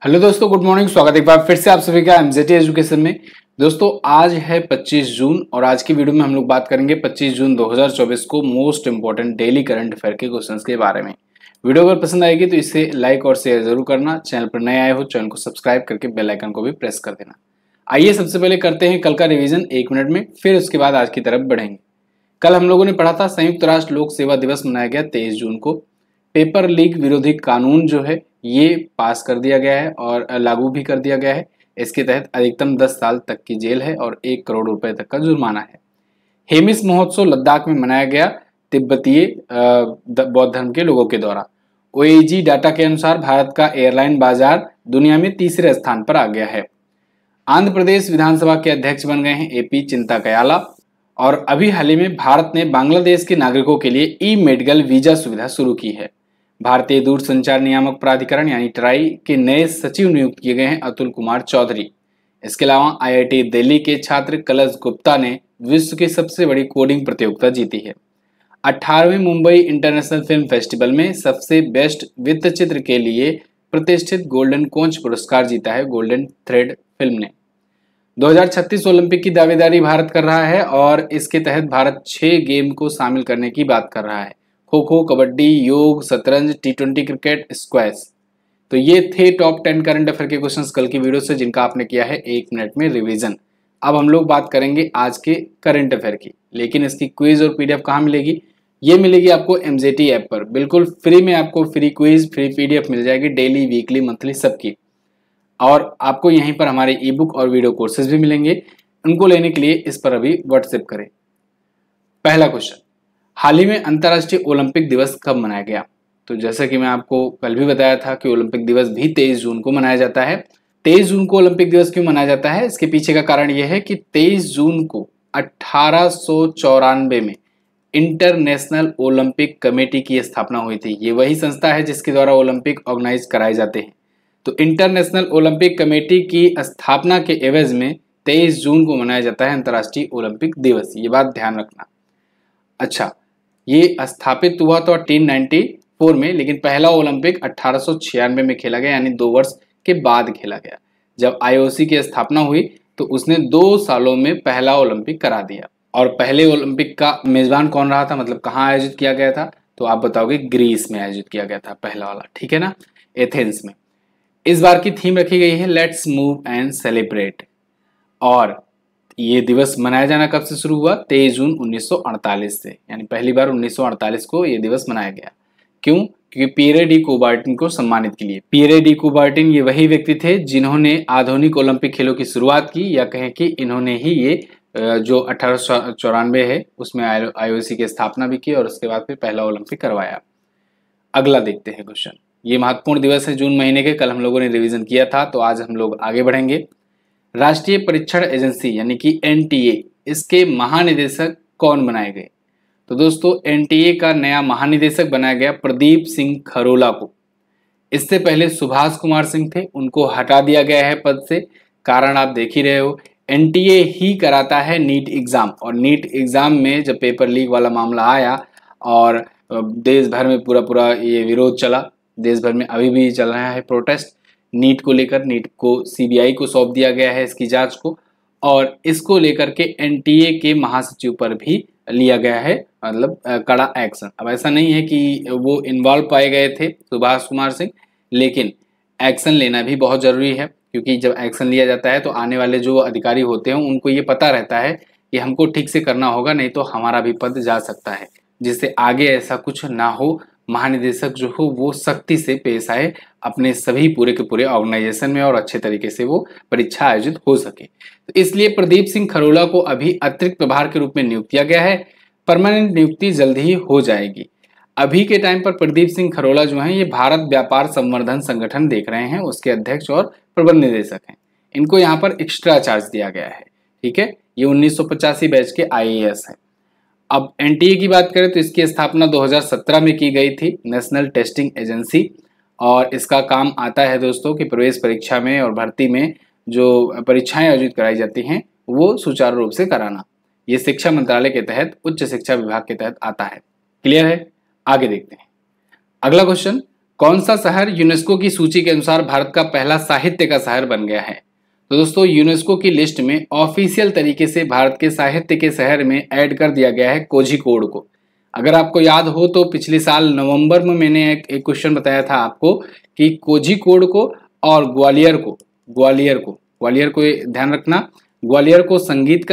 Hello दोस्तों, good morning. स्वागत है एक बार फिर से आप सभी का एमजेटी एजुकेशन में। दोस्तों आज है 25 जून और आज की वीडियो में हम लोग बात करेंगे 25 जून 2024 को most important daily current affair के क्वेश्चंस के बारे में। वीडियो अगर पसंद आएगी तो इसे लाइक और शेयर जरूर करना। चैनल पर नए आए हो चैनल को सब्सक्राइब करके बेल आइकन को भी प्रेस कर देना। आइए सबसे पहले करते हैं कल का रिविजन 1 मिनट में, फिर उसके बाद आज की तरफ बढ़ेंगे। कल हम लोगों ने पढ़ा था संयुक्त राष्ट्र लोक सेवा दिवस मनाया गया 23 जून को। पेपर लीक विरोधी कानून जो है ये पास कर दिया गया है और लागू भी कर दिया गया है। इसके तहत अधिकतम 10 साल तक की जेल है और 1 करोड़ रुपए तक का जुर्माना है। हेमिस महोत्सव लद्दाख में मनाया गया तिब्बतीय बौद्ध धर्म के लोगों के द्वारा। ओएजी डाटा के अनुसार भारत का एयरलाइन बाजार दुनिया में तीसरे स्थान पर आ गया है। आंध्र प्रदेश विधानसभा के अध्यक्ष बन गए हैं एपी चिंता कयाला। और अभी हाल ही में भारत ने बांग्लादेश के नागरिकों के लिए ई मेडिकल वीजा सुविधा शुरू की है। भारतीय दूरसंचार नियामक प्राधिकरण यानी ट्राई के नए सचिव नियुक्त किए गए हैं अतुल कुमार चौधरी। इसके अलावा आईआईटी दिल्ली के छात्र कलश गुप्ता ने विश्व की सबसे बड़ी कोडिंग प्रतियोगिता जीती है। 18वें मुंबई इंटरनेशनल फिल्म फेस्टिवल में सबसे बेस्ट वृत्त चित्र के लिए प्रतिष्ठित गोल्डन कोंच पुरस्कार जीता है गोल्डन थ्रेड फिल्म ने। 2036 ओलंपिक की दावेदारी भारत कर रहा है और इसके तहत भारत 6 गेम को शामिल करने की बात कर रहा है। खो खो, कबड्डी, योग, शतरंज, टी20 क्रिकेट, स्क्वैश। तो ये थे टॉप 10 करंट अफेयर के क्वेश्चंस कल की वीडियो से, जिनका आपने किया है 1 मिनट में रिवीजन। अब हम लोग बात करेंगे आज के करंट अफेयर की, लेकिन इसकी क्विज और पीडीएफ कहाँ मिलेगी? ये मिलेगी आपको एमजेटी ऐप पर। बिल्कुल फ्री में आपको फ्री क्विज, फ्री पीडीएफ मिल जाएगी, डेली, वीकली, मंथली सबकी। और आपको यहीं पर हमारे ई बुक और वीडियो कोर्सेज भी मिलेंगे। उनको लेने के लिए इस पर अभी व्हाट्सएप करें। पहला क्वेश्चन, हाल ही में अंतर्राष्ट्रीय ओलंपिक दिवस कब मनाया गया? तो जैसा कि मैं आपको कल भी बताया था कि ओलंपिक दिवस भी 23 जून को मनाया जाता है। 23 जून को ओलंपिक दिवस क्यों मनाया जाता है? इसके पीछे का कारण यह है कि 23 जून को 1894 में इंटरनेशनल ओलंपिक कमेटी की स्थापना हुई थी। ये वही संस्था है जिसके द्वारा ओलंपिक ऑर्गेनाइज कराए जाते हैं। तो इंटरनेशनल ओलंपिक कमेटी की स्थापना के एवज में 23 जून को मनाया जाता है अंतर्राष्ट्रीय ओलंपिक दिवस। ये बात ध्यान रखना। अच्छा, ये स्थापित हुआ तो 1894 में, लेकिन पहला ओलंपिक 1896 में खेला गया, यानी 2 वर्ष के बाद खेला गया। जब आईओसी की स्थापना हुई तो उसने 2 सालों में पहला ओलंपिक करा दिया। और पहले ओलंपिक का मेजबान कौन रहा था, मतलब कहाँ आयोजित किया गया था? तो आप बताओगे ग्रीस में आयोजित किया गया था पहला वाला, ठीक है ना, एथेंस में। इस बार की थीम रखी गई है लेट्स मूव एंड सेलिब्रेट। और ये दिवस मनाया जाना कब से शुरू हुआ? 23 जून 1948 से, यानी पहली बार 1948 को ये दिवस मनाया गया। क्यों? क्योंकि पियरे डी कुबर्टिन को सम्मानित के लिए। पियरे डी कुबर्टिन ये वही व्यक्ति थे जिन्होंने आधुनिक ओलंपिक खेलों की शुरुआत की, या कहें कि इन्होंने ही ये जो 1894 है उसमें आईओसी की स्थापना भी की और उसके बाद फिर पहला ओलंपिक करवाया। अगला देखते हैं क्वेश्चन। ये महत्वपूर्ण दिवस है जून महीने के, कल हम लोगों ने रिवीजन किया था, तो आज हम लोग आगे बढ़ेंगे। राष्ट्रीय परीक्षण एजेंसी यानी कि एनटीए, इसके महानिदेशक कौन बनाए गए? तो दोस्तों एनटीए का नया महानिदेशक बनाया गया प्रदीप सिंह खरोला को। इससे पहले सुभाष कुमार सिंह थे, उनको हटा दिया गया है पद से। कारण आप देख ही रहे हो, एनटीए ही कराता है नीट एग्जाम, और नीट एग्जाम में जब पेपर लीक वाला मामला आया और देश भर में पूरा ये विरोध चला, देश भर में अभी भी चल रहा है प्रोटेस्ट नीट को लेकर। नीट को सीबीआई को सौंप दिया गया है इसकी जांच को, और इसको लेकर के एनटीए के महासचिव पर भी लिया गया है मतलब कड़ा एक्शन। अब ऐसा नहीं है कि वो इन्वॉल्व पाए गए थे सुभाष कुमार सिंह, लेकिन एक्शन लेना भी बहुत जरूरी है, क्योंकि जब एक्शन लिया जाता है तो आने वाले जो अधिकारी होते हैं उनको ये पता रहता है कि हमको ठीक से करना होगा, नहीं तो हमारा भी पद जा सकता है। जिससे आगे ऐसा कुछ ना हो, महानिदेशक जो हो वो सख्ती से पेश आए अपने सभी पूरे के पूरे ऑर्गेनाइजेशन में, और अच्छे तरीके से वो परीक्षा आयोजित हो सके। तो इसलिए प्रदीप सिंह खरोला को अभी अतिरिक्त प्रभार के रूप में नियुक्त किया गया है। परमानेंट नियुक्ति जल्द ही हो जाएगी। अभी के टाइम पर प्रदीप सिंह खरोला जो हैं ये भारत व्यापार संवर्धन संगठन देख रहे हैं, उसके अध्यक्ष और प्रबंध निदेशक हैं। इनको यहाँ पर एक्स्ट्रा चार्ज दिया गया है, ठीक है। ये 1985 बैच के आईएएस हैं। अब एनटीए की बात करें तो इसकी स्थापना 2017 में की गई थी, नेशनल टेस्टिंग एजेंसी। और इसका काम आता है दोस्तों कि प्रवेश परीक्षा में और भर्ती में जो परीक्षाएं आयोजित कराई जाती हैं वो सुचारू रूप से कराना। ये शिक्षा मंत्रालय के तहत, उच्च शिक्षा विभाग के तहत आता है। क्लियर है? आगे देखते हैं। अगला क्वेश्चन, कौन सा शहर यूनेस्को की सूची के अनुसार भारत का पहला साहित्य का शहर बन गया है? तो दोस्तों यूनेस्को की लिस्ट में ऑफिशियल तरीके से भारत के साहित्य के शहर में ऐड कर दिया गया है कोझिकोड को। अगर आपको याद हो तो पिछले साल नवंबर में मैंने एक क्वेश्चन बताया था आपको कि कोझिकोड को और ग्वालियर को ध्यान रखना, ग्वालियर को संगीत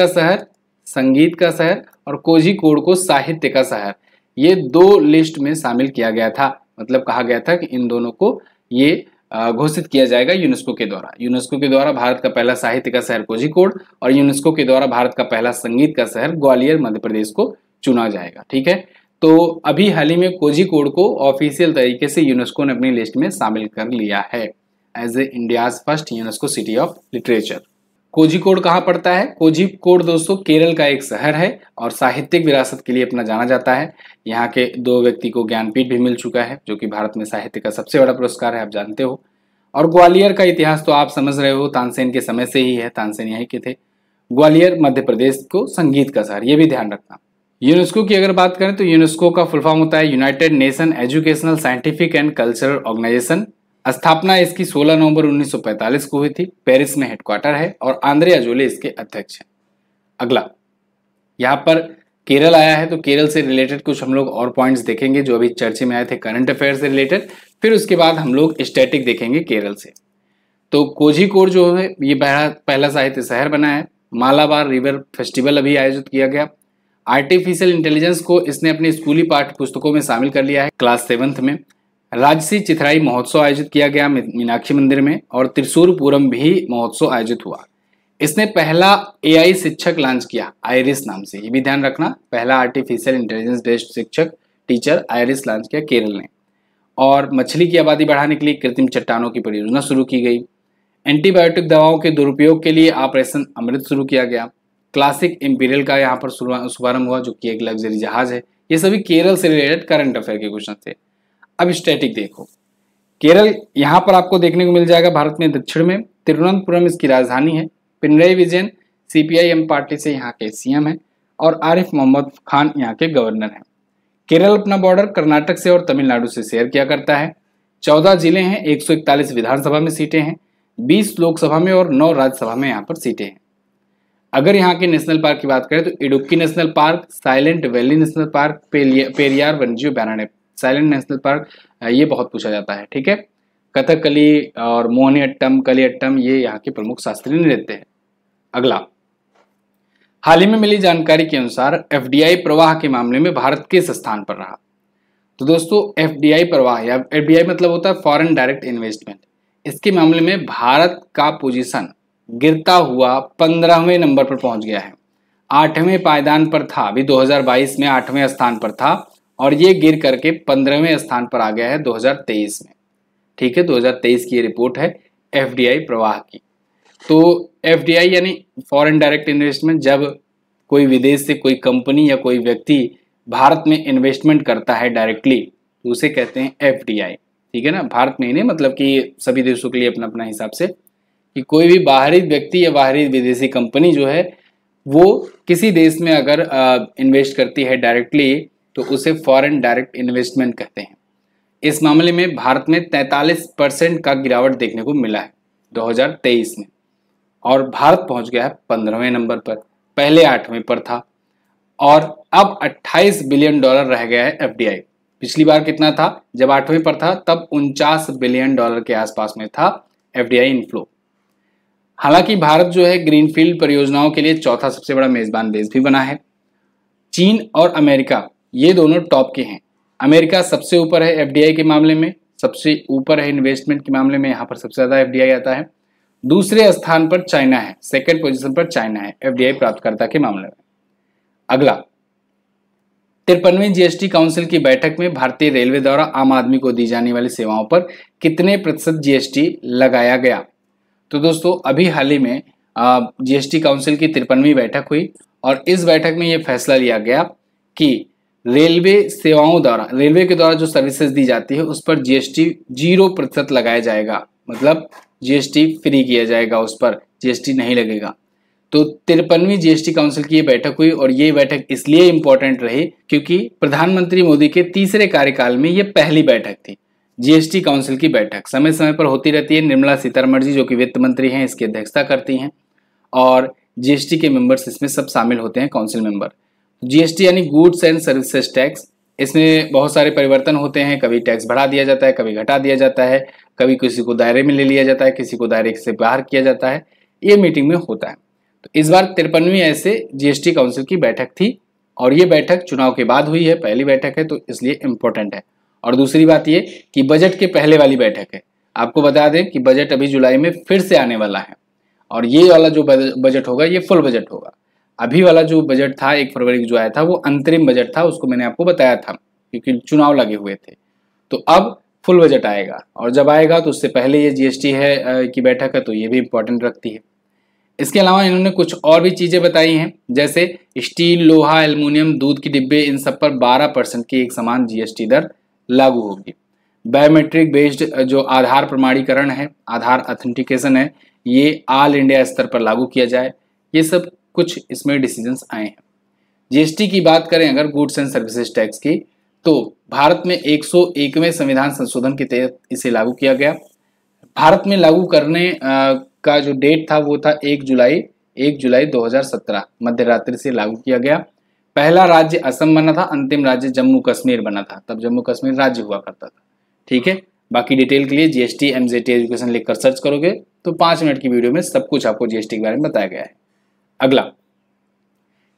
का शहर और कोझिकोड को साहित्य का शहर, ये दो लिस्ट में शामिल किया गया था। मतलब कहा गया था कि इन दोनों को ये घोषित किया जाएगा यूनेस्को के द्वारा भारत का पहला साहित्य का शहर कोझिकोड और यूनेस्को के द्वारा भारत का पहला संगीत का शहर ग्वालियर मध्य प्रदेश को चुना जाएगा। ठीक है, तो अभी हाल ही में कोझिकोड को ऑफिशियल तरीके से यूनेस्को ने अपनी लिस्ट में शामिल कर लिया है as a India's first UNESCO city of literature. Kozhikode कहाँ पड़ता है? कोझिकोड दोस्तों केरल का एक शहर है और साहित्यिक विरासत के लिए अपना जाना जाता है। यहाँ के दो व्यक्ति को ज्ञानपीठ भी मिल चुका है, जो कि भारत में साहित्य का सबसे बड़ा पुरस्कार है, आप जानते हो। और ग्वालियर का इतिहास तो आप समझ रहे हो, तानसेन के समय से ही है, तानसेन यहीं के थे। ग्वालियर मध्य प्रदेश को संगीत का शहर, ये भी ध्यान रखना। यूनेस्को की अगर बात करें तो यूनेस्को का फुल फॉर्म होता है United Nation Educational Scientific and Cultural Organization. स्थापना इसकी 16 नवंबर 1945 को हुई थी। पेरिस में हेडक्वार्टर है और आंद्रे अजोले इसके अध्यक्ष हैं। अगला, यहाँ पर केरल आया है तो केरल से रिलेटेड कुछ हम लोग और पॉइंट्स देखेंगे जो अभी चर्चे में आए थे करंट अफेयर से रिलेटेड, फिर उसके बाद हम लोग स्टैटिक देखेंगे केरल से। तो कोझिकोड जो है ये पहला साहित्य शहर बना है। मालाबार रिवर फेस्टिवल अभी आयोजित किया गया। आर्टिफिशियल इंटेलिजेंस को इसने अपनी स्कूली पाठ्य पुस्तकों में शामिल कर लिया है क्लास 7th में। राजसी चिथराई महोत्सव आयोजित किया गया मीनाक्षी मंदिर में और त्रिशूरपुरम भी महोत्सव आयोजित हुआ। इसने पहला AI शिक्षक लॉन्च किया आयरिस नाम से, ये भी ध्यान रखना, पहला आर्टिफिशियल इंटेलिजेंस बेस्ड शिक्षक टीचर आयरिस लॉन्च किया केरल ने। और मछली की आबादी बढ़ाने के लिए कृत्रिम चट्टानों की परियोजना शुरू की गई। एंटीबायोटिक दवाओं के दुरुपयोग के लिए ऑपरेशन अमृत शुरू किया गया। क्लासिक इंपीरियल का यहाँ पर शुभारंभ हुआ, जो कि एक लग्जरी जहाज है। ये सभी केरल से रिलेटेड करंट अफेयर के क्वेश्चन थे। अब स्टैटिक देखो, केरल यहाँ पर आपको देखने को मिल जाएगा भारत में दक्षिण में। तिरुवनंतपुरम इसकी राजधानी है। पिनरई विजयन CPIM पार्टी से यहाँ के CM है और आरिफ मोहम्मद खान यहाँ के गवर्नर हैं। केरल अपना बॉर्डर कर्नाटक से और तमिलनाडु से शेयर किया करता है। 14 जिले हैं, 141 विधानसभा में सीटें हैं, 20 लोकसभा में और 9 राज्यसभा में यहाँ पर सीटें हैं। अगर यहाँ के नेशनल पार्क की बात करें तो Idukki national park, silent valley national park, Periyar वन्यजीव अभयारण्य। साइलेंट नेशनल पार्क ये बहुत पूछा जाता है। ठीक है, कथकली और मोहिनीअट्टम, कलियट्टम ये यहाँ के प्रमुख शास्त्रीय नृत्य हैं। अगला, हाल ही में मिली जानकारी के अनुसार FDI प्रवाह के मामले में भारत किस स्थान पर रहा? तो दोस्तों FDI प्रवाह या FDI मतलब होता है फॉरेन डायरेक्ट इन्वेस्टमेंट, इसके मामले में भारत का पोजीशन गिरता हुआ 15वें नंबर पर पहुंच गया है। 8वें पायदान पर था, अभी 2022 में 8वें स्थान पर था और ये गिर करके 15वें स्थान पर आ गया है 2023 में। ठीक है, 2023 की ये रिपोर्ट है FDI प्रवाह की। तो FDI यानी फॉरेन डायरेक्ट इन्वेस्टमेंट, जब कोई विदेश से कोई कंपनी या कोई व्यक्ति भारत में इन्वेस्टमेंट करता है डायरेक्टली तो उसे कहते हैं FDI। ठीक है ना, भारत में ही नहीं, मतलब कि सभी देशों के लिए अपना अपना हिसाब से, कि कोई भी बाहरी व्यक्ति या बाहरी विदेशी कंपनी जो है वो किसी देश में अगर इन्वेस्ट करती है डायरेक्टली तो उसे फॉरेन डायरेक्ट इन्वेस्टमेंट कहते हैं। इस मामले में भारत में 43% का गिरावट देखने को मिला है 2023 में और भारत पहुंच गया है 15वें नंबर पर, पहले 8वें पर था और अब $28 बिलियन रह गया है FDI। पिछली बार कितना था? जब 8वें पर था तब $49 बिलियन के आसपास में था FDI इनफ्लो। हालांकि भारत जो है ग्रीनफील्ड परियोजनाओं के लिए चौथा सबसे बड़ा मेजबान देश भी बना है। चीन और अमेरिका ये दोनों टॉप के हैं। अमेरिका सबसे ऊपर है FDI के मामले में, सबसे ऊपर है इन्वेस्टमेंट के मामले में, यहाँ पर सबसे ज्यादा FDI आता है। दूसरे स्थान पर चाइना है, सेकंड पोजीशन पर चाइना है FDI प्राप्तकर्ता के मामले में। अगला, 53वीं GST काउंसिल की बैठक में भारतीय रेलवे द्वारा आम आदमी को दी जाने वाली सेवाओं पर कितने प्रतिशत GST लगाया गया? तो दोस्तों अभी हाल ही में GST काउंसिल की 53वीं बैठक हुई और इस बैठक में यह फैसला लिया गया कि रेलवे सेवाओं द्वारा, रेलवे के द्वारा जो सर्विसेज दी जाती है उस पर GST 0% लगाया जाएगा, मतलब GST फ्री किया जाएगा, उस पर GST नहीं लगेगा। तो 53वीं GST काउंसिल की ये बैठक हुई और ये बैठक इसलिए इंपॉर्टेंट रही क्योंकि प्रधानमंत्री मोदी के तीसरे कार्यकाल में ये पहली बैठक थी जीएसटी काउंसिल की बैठक समय समय पर होती रहती है। निर्मला सीतारमण जी जो कि वित्त मंत्री हैं इसकी अध्यक्षता करती हैं और जीएसटी के मेंबर्स इसमें सब शामिल होते हैं, काउंसिल मेंबर। जीएसटी यानी गुड्स एंड सर्विसेज टैक्स, इसमें बहुत सारे परिवर्तन होते हैं, कभी टैक्स बढ़ा दिया जाता है, कभी घटा दिया जाता है, कभी किसी को दायरे में ले लिया जाता है, किसी को दायरे से बाहर किया जाता है, ये मीटिंग में होता है। तो इस बार 53वीं ऐसे जीएसटी काउंसिल की बैठक थी और ये बैठक चुनाव के बाद हुई है, पहली बैठक है तो इसलिए इम्पोर्टेंट है। और दूसरी बात ये कि बजट के पहले वाली बैठक है। आपको बता दें कि बजट अभी जुलाई में फिर से आने वाला है और ये वाला जो बजट होगा ये फुल बजट होगा। अभी वाला जो बजट था 1 फरवरी को जो आया था वो अंतरिम बजट था, उसको मैंने आपको बताया था क्योंकि चुनाव लगे हुए थे। तो अब फुल बजट आएगा और जब आएगा तो उससे पहले ये जीएसटी है की बैठक है तो ये भी इंपॉर्टेंट रखती है। इसके अलावा इन्होंने कुछ और भी चीजें बताई हैं, जैसे स्टील, लोहा, एल्युमिनियम, दूध की डिब्बे, इन सब पर 12% की एक समान जीएसटी दर लागू होगी। बायोमेट्रिक बेस्ड जो आधार प्रमाणीकरण है, आधार ऑथेंटिकेशन है, ये ऑल इंडिया स्तर पर लागू किया जाए। ये सब कुछ इसमें डिसीजंस आए हैं। जीएसटी की बात करें अगर गुड्स एंड सर्विसेज टैक्स की, तो भारत में 101वें संविधान संशोधन के तहत इसे लागू किया गया। भारत में लागू करने का जो डेट था वो था 1 जुलाई 2017, मध्य रात्रि से लागू किया गया। पहला राज्य असम बना था, अंतिम राज्य जम्मू कश्मीर बना था, तब जम्मू कश्मीर राज्य हुआ करता था। ठीक है, बाकी डिटेल के लिए जीएसटी एमजेटी एजुकेशन लिखकर सर्च करोगे तो 5 मिनट की वीडियो में सब कुछ आपको जीएसटी के बारे में बताया गया है। अगला,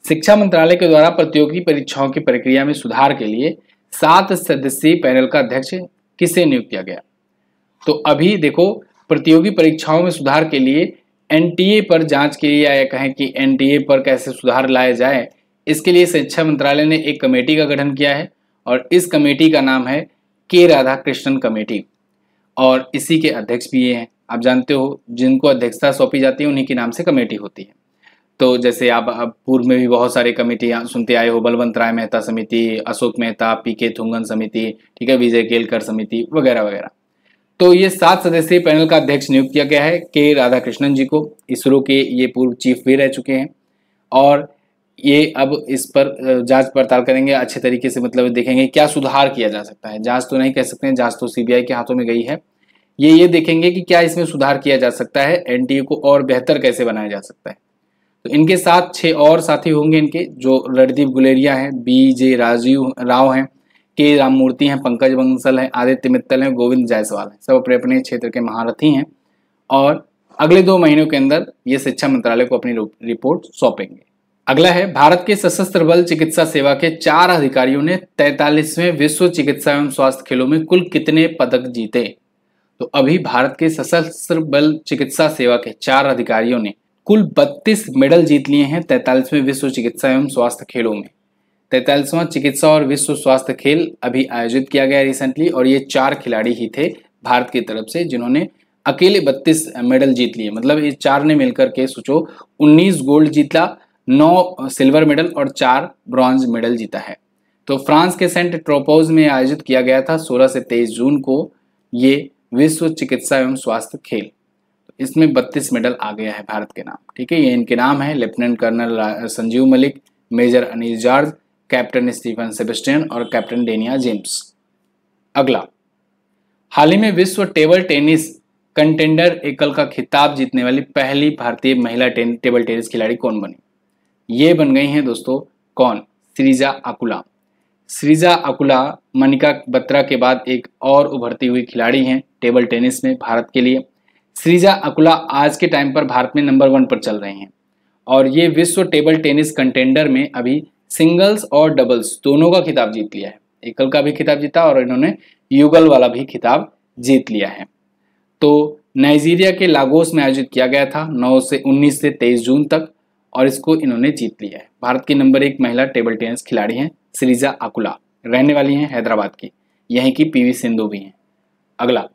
शिक्षा मंत्रालय के द्वारा प्रतियोगी परीक्षाओं की प्रक्रिया में सुधार के लिए 7 सदस्यीय पैनल का अध्यक्ष किसे नियुक्त किया गया? तो अभी देखो, प्रतियोगी परीक्षाओं में सुधार के लिए एनटीए पर जांच के लिए, या कहें कि एनटीए पर कैसे सुधार लाया जाए, इसके लिए शिक्षा मंत्रालय ने एक कमेटी का गठन किया है और इस कमेटी का नाम है के राधाकृष्णन कमेटी और इसी के अध्यक्ष भी ये हैं। आप जानते हो जिनको अध्यक्षता सौंपी जाती है उन्हीं के नाम से कमेटी होती है। तो जैसे आप पूर्व में भी बहुत सारे कमेटियां सुनते आए हो, बलवंत राय मेहता समिति, अशोक मेहता, पीके थुंगन समिति, ठीक है, विजय केलकर समिति वगैरह वगैरह। तो ये 7 सदस्यीय पैनल का अध्यक्ष नियुक्त किया गया है के राधाकृष्णन जी को। इसरो के ये पूर्व चीफ भी रह चुके हैं और ये अब इस पर जांच पड़ताल करेंगे अच्छे तरीके से, मतलब देखेंगे क्या सुधार किया जा सकता है। जांच तो नहीं कह सकते हैं, जांच तो सीबीआई के हाथों में गई है। ये देखेंगे कि क्या इसमें सुधार किया जा सकता है, एनटीए को और बेहतर कैसे बनाया जा सकता है। तो इनके साथ 6 और साथी होंगे इनके, जो रणदीप गुलेरिया हैं, BJ राजीव राव हैं, के राममूर्ति हैं, पंकज बंसल हैं, आदित्य मित्तल हैं, गोविंद जायसवाल हैं। सब अपने अपने क्षेत्र के महारथी हैं और अगले 2 महीनों के अंदर ये शिक्षा मंत्रालय को अपनी रिपोर्ट सौंपेंगे। अगला है, भारत के सशस्त्र बल चिकित्सा सेवा के 4 अधिकारियों ने 43वें विश्व चिकित्सा एवं स्वास्थ्य खेलों में कुल कितने पदक जीते? तो अभी भारत के सशस्त्र बल चिकित्सा सेवा के 4 अधिकारियों ने कुल 32 मेडल जीत लिए हैं 43वें विश्व चिकित्सा एवं स्वास्थ्य खेलों में। 43वां चिकित्सा और विश्व स्वास्थ्य खेल अभी आयोजित किया गया रिसेंटली और ये 4 खिलाड़ी ही थे भारत की तरफ से जिन्होंने अकेले 32 मेडल जीत लिए। मतलब ये 4 ने मिलकर के सोचो 19 गोल्ड जीता, 9 सिल्वर मेडल और 4 ब्रॉन्ज मेडल जीता है। तो फ्रांस के सेंट ट्रोपोज में आयोजित किया गया था 16 से 23 जून को ये विश्व चिकित्सा एवं स्वास्थ्य खेल। इसमें 32 मेडल आ गया है भारत के नाम। ठीक है, ये इनके नाम है, lieutenant colonel Sanjeev Malik, major Anees George, captain Stephen Sebastian और कैप्टन डेनिया जेम्स। अगला, हाल ही में विश्व टेबल टेनिस कंटेंडर एकल का खिताब जीतने वाली पहली भारतीय महिला टेबल टेनिस खिलाड़ी कौन बनी? ये बन गई हैं दोस्तों, कौन? श्रीजा अकुला। श्रीजा अकुला मनिका बत्रा के बाद एक और उभरती हुई खिलाड़ी हैं टेबल टेनिस में भारत के लिए। श्रीजा अकुला आज के टाइम पर भारत में नंबर 1 पर चल रही हैं और ये विश्व टेबल टेनिस कंटेंडर में अभी सिंगल्स और डबल्स दोनों का खिताब जीत लिया है। एकल का भी खिताब जीता और इन्होंने युगल वाला भी खिताब जीत लिया है। तो नाइजीरिया के लागोस में आयोजित किया गया था 19 से 23 जून तक और इसको इन्होंने जीत लिया है। भारत की नंबर 1 महिला टेबल टेनिस खिलाड़ी हैं श्रीजा अकुला, रहने वाली हैं हैदराबाद की, यहीं की पीवी सिंधु भी हैं। अगला,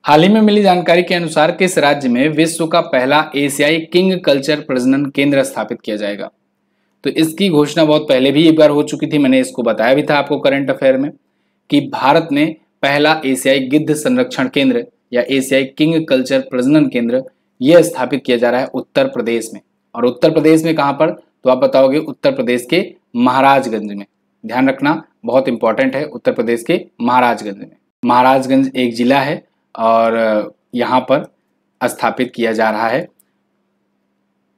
हाल ही में मिली जानकारी के अनुसार किस राज्य में विश्व का पहला एशियाई किंग कल्चर प्रजनन केंद्र स्थापित किया जाएगा? तो इसकी घोषणा बहुत पहले भी एक बार हो चुकी थी, मैंने इसको बताया भी था आपको करंट अफेयर में कि भारत में पहला एशियाई गिद्ध संरक्षण केंद्र या एशियाई किंग कल्चर प्रजनन केंद्र यह स्थापित किया जा रहा है उत्तर प्रदेश में। और उत्तर प्रदेश में कहां पर? तो आप बताओगे उत्तर प्रदेश के महाराजगंज में। ध्यान रखना, बहुत इंपॉर्टेंट है, उत्तर प्रदेश के महाराजगंज में। महाराजगंज एक जिला है और यहाँ पर स्थापित किया जा रहा है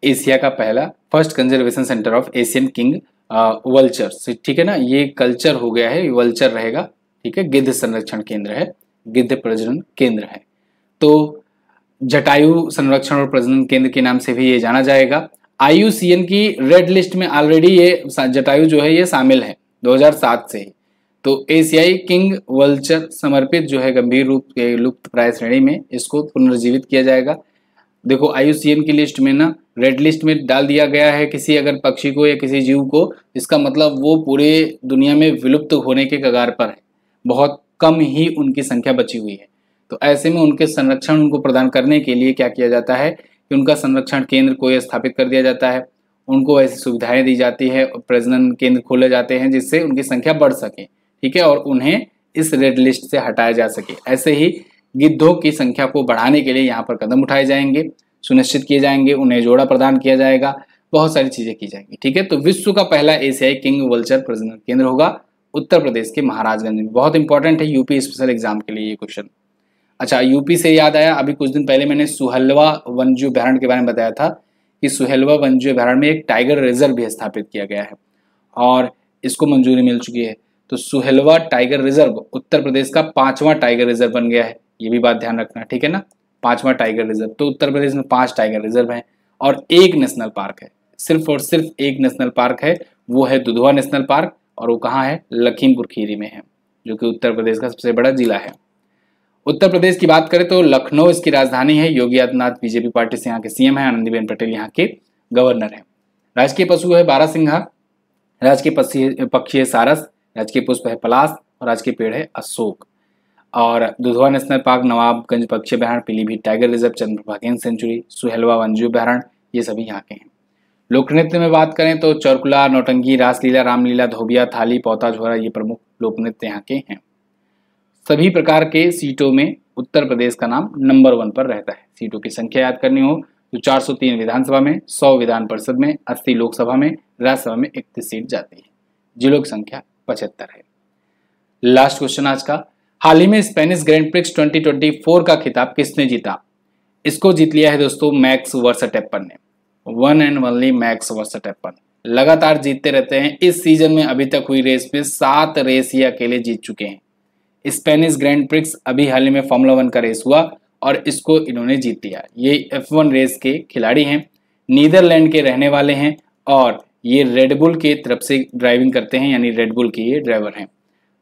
एशिया का पहला first conservation centre of Asian king vulture. ठीक है ना, ये कल्चर हो गया है, वल्चर रहेगा। ठीक है, गिद्ध संरक्षण केंद्र है, गिद्ध प्रजनन केंद्र है। तो जटायु संरक्षण और प्रजनन केंद्र के नाम से भी ये जाना जाएगा। IUCN की रेड लिस्ट में ऑलरेडी ये जटायु जो है ये शामिल है 2007 से ही। तो एशियाई किंग वल्चर समर्पित जो है गंभीर रूप के लुप्त प्राय श्रेणी में, इसको पुनर्जीवित किया जाएगा। देखो IUCN की लिस्ट में ना, रेड लिस्ट में डाल दिया गया है किसी अगर पक्षी को या किसी जीव को, इसका मतलब वो पूरे दुनिया में विलुप्त होने के कगार पर है, बहुत कम ही उनकी संख्या बची हुई है। तो ऐसे में उनके संरक्षण उनको प्रदान करने के लिए क्या किया जाता है कि उनका संरक्षण केंद्र को स्थापित कर दिया जाता है, उनको ऐसी सुविधाएं दी जाती है, प्रजनन केंद्र खोले जाते हैं जिससे उनकी संख्या बढ़ सके। ठीक है, और उन्हें इस रेड लिस्ट से हटाया जा सके। ऐसे ही गिद्धों की संख्या को बढ़ाने के लिए यहाँ पर कदम उठाए जाएंगे, सुनिश्चित किए जाएंगे, उन्हें जोड़ा प्रदान किया जाएगा, बहुत सारी चीजें की जाएंगी। ठीक है, तो विश्व का पहला एशियाई किंग वल्चर प्रजनन केंद्र होगा उत्तर प्रदेश के महाराजगंज में। बहुत इंपॉर्टेंट है यूपी स्पेशल एग्जाम के लिए ये क्वेश्चन। अच्छा, यूपी से याद आया, अभी कुछ दिन पहले मैंने सुहेलवा वन्यजीव अभयारण्य के बारे में बताया था कि सुहेलवा वन्यजीव अभयारण्य में एक टाइगर रिजर्व भी स्थापित किया गया है और इसको मंजूरी मिल चुकी है। तो सुहेलवा टाइगर रिजर्व उत्तर प्रदेश का 5वां टाइगर रिजर्व बन गया है, ये भी बात ध्यान रखना। ठीक है ना, 5वां टाइगर रिजर्व। तो उत्तर प्रदेश में 5 टाइगर रिजर्व हैं और एक नेशनल पार्क है, सिर्फ और सिर्फ एक नेशनल पार्क है, वो है दुधवा नेशनल पार्क, और वो कहाँ है, लखीमपुर खीरी में है, जो कि उत्तर प्रदेश का सबसे बड़ा जिला है। उत्तर प्रदेश की बात करें तो लखनऊ इसकी राजधानी है। योगी आदित्यनाथ बीजेपी पार्टी से यहाँ के सीएम है, आनंदीबेन पटेल यहाँ के गवर्नर है। राजकीय पशु है बारहसिंघा, राजकीय पक्षी है सारस, राजकीय पुष्प है पलाश और राजकीय पेड़ है अशोक। और दुधवा नेशनल पार्क, नवाबगंज पक्षी अभयारण्य, पीलीभीत टाइगर रिजर्व, चंद्रप्रभा गेंद सेंचुरी, सुहेलवा वन्यजीव अभयारण्य, ये सभी यहाँ के हैं। लोक नृत्य में बात करें तो चौरकुला, नौटंकी, रासलीला, रामलीला, धोबिया, थाली, पौता, झोरा, ये प्रमुख लोक नृत्य यहाँ के हैं। सभी प्रकार के सीटों में उत्तर प्रदेश का नाम नंबर 1 पर रहता है। सीटों की संख्या याद करनी हो तो 403 विधानसभा में, 100 विधान परिषद में, 80 लोकसभा में, राज्यसभा में 31 सीट जाती है। जिलों की संख्या 75 है। लास्ट क्वेश्चन आज का, हाल ही में स्पेनिश ग्रैंड प्रिक्स 2024 का खिताब किसने जीता? इसको जीत लिया है दोस्तों मैक्स वर्स्टैपेन ने, one and only max Verstappen. लगातार जीतते रहते हैं। इस सीजन में अभी तक हुई रेस में 7 रेस ये अकेले जीत चुके हैं। स्पेनिश ग्रैंड प्रिक्स अभी हाल ही में फॉर्मूला 1 का रेस हुआ और इसको इन्होंने जीत लिया। ये F1 रेस के खिलाड़ी हैं, नीदरलैंड के रहने वाले हैं और ये रेडबुल के तरफ से ड्राइविंग करते हैं, यानी रेडबुल के ये ड्राइवर हैं।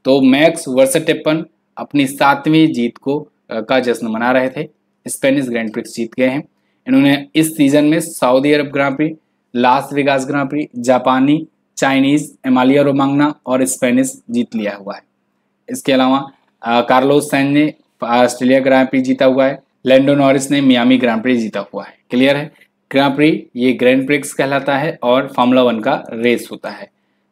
तो मैक्स वर्स्टैपेन अपनी 7वीं जीत को का जश्न मना रहे थे। स्पेनिश ग्रैंड प्रिक्स जीत गए हैं। इन्होंने इस सीजन में सऊदी अरब ग्रां प्री, लास वेगास ग्रां प्री, जापानी, चाइनीज, एमालिया रोमांगना और स्पेनिश जीत लिया हुआ है। इसके अलावा कार्लोस सैंज ने ऑस्ट्रेलिया ग्रां प्री जीता हुआ है। लैंडो नॉरिस ने मियामी ग्रां प्री जीता हुआ है। क्लियर है, ग्रां प्री ये ग्रैंड प्रिक्स कहलाता है और फॉर्मूला 1 का रेस होता है।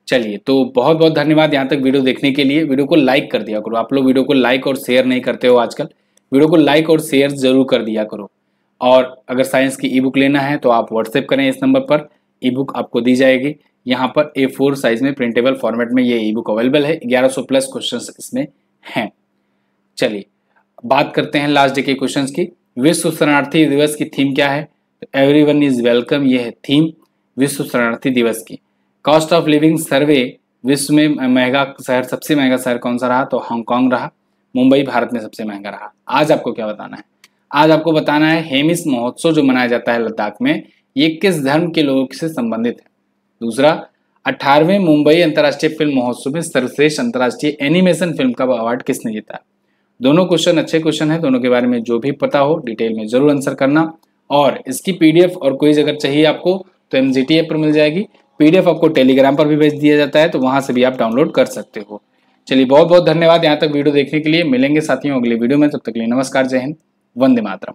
चलिए, तो बहुत बहुत धन्यवाद यहाँ तक वीडियो देखने के लिए। वीडियो को लाइक कर दिया करो, आप लोग वीडियो को लाइक और शेयर नहीं करते हो आजकल। वीडियो को लाइक और शेयर जरूर कर दिया करो। और अगर साइंस की ई बुक लेना है तो आप व्हाट्सएप करें, इस नंबर पर ई बुक आपको दी जाएगी। यहाँ पर A4 साइज में प्रिंटेबल फॉर्मेट में ये ई बुक अवेलेबल है। 1100 प्लस क्वेश्चंस इसमें हैं। चलिए बात करते हैं लास्ट डे के क्वेश्चंस की। विश्व शरणार्थी दिवस की थीम क्या है? एवरीवन इज वेलकम, ये है थीम विश्व शरणार्थी दिवस की। कॉस्ट ऑफ लिविंग सर्वे, विश्व में महंगा शहर, सबसे महंगा शहर कौन सा रहा? तो हांगकांग रहा। मुंबई भारत में सबसे महंगा रहा। आज आपको क्या बताना है? आज आपको बताना है हेमिस महोत्सव जो मनाया जाता है लद्दाख में, ये किस धर्म के लोगों से संबंधित है। दूसरा, 18वें मुंबई अंतर्राष्ट्रीय फिल्म महोत्सव में सर्वश्रेष्ठ अंतर्राष्ट्रीय एनिमेशन फिल्म का अवार्ड किसने जीता? दोनों क्वेश्चन अच्छे क्वेश्चन है। दोनों के बारे में जो भी पता हो डिटेल में जरूर आंसर करना। और इसकी PDF और क्विज अगर चाहिए आपको तो MGT ऐप पर मिल जाएगी। PDF आपको टेलीग्राम पर भी भेज दिया जाता है, तो वहां से भी आप डाउनलोड कर सकते हो। चलिए बहुत बहुत धन्यवाद यहाँ तक वीडियो देखने के लिए। मिलेंगे साथियों अगले वीडियो में, तब तक के लिए नमस्कार, जय हिंद, वंदे मातरम।